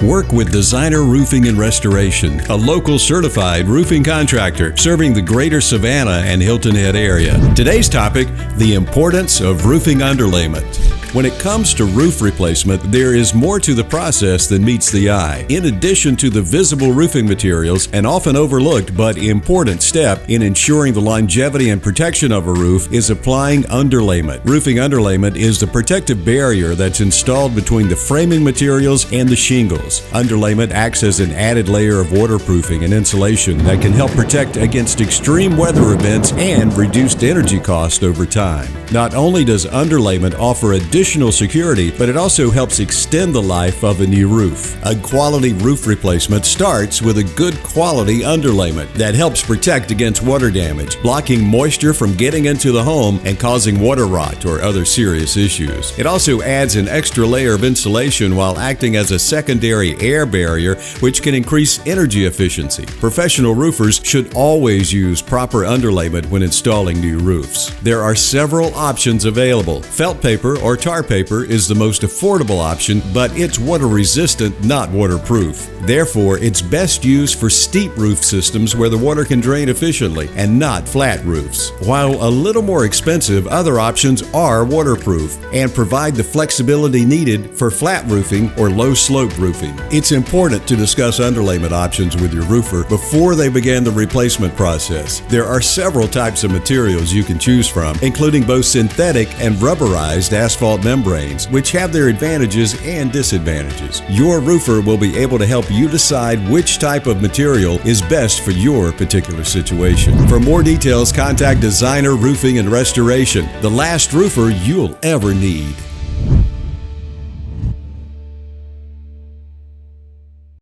Work with Designer Roofing and Restoration, a local certified roofing contractor serving the greater Savannah and Hilton Head area. Today's topic, the importance of roofing underlayment. When it comes to roof replacement, there is more to the process than meets the eye. In addition to the visible roofing materials, an often overlooked but important step in ensuring the longevity and protection of a roof is applying underlayment. Roofing underlayment is the protective barrier that's installed between the framing materials and the shingles. Underlayment acts as an added layer of waterproofing and insulation that can help protect against extreme weather events and reduced energy cost over time. Not only does underlayment offer additional security, but it also helps extend the life of a new roof. A quality roof replacement starts with a good quality underlayment that helps protect against water damage, blocking moisture from getting into the home and causing water rot or other serious issues. It also adds an extra layer of insulation while acting as a secondary air barrier, which can increase energy efficiency. Professional roofers should always use proper underlayment when installing new roofs. There are several options available. Felt paper or tar paper is the most affordable option, but it's water resistant, not waterproof. Therefore, it's best used for steep roof systems where the water can drain efficiently and not flat roofs. While a little more expensive, other options are waterproof and provide the flexibility needed for flat roofing or low slope roofing. It's important to discuss underlayment options with your roofer before they begin the replacement process. There are several types of materials you can choose from, including both synthetic and rubberized asphalt membranes, which have their advantages and disadvantages. Your roofer will be able to help you decide which type of material is best for your particular situation. For more details, contact Designer Roofing and Restoration, the last roofer you'll ever need.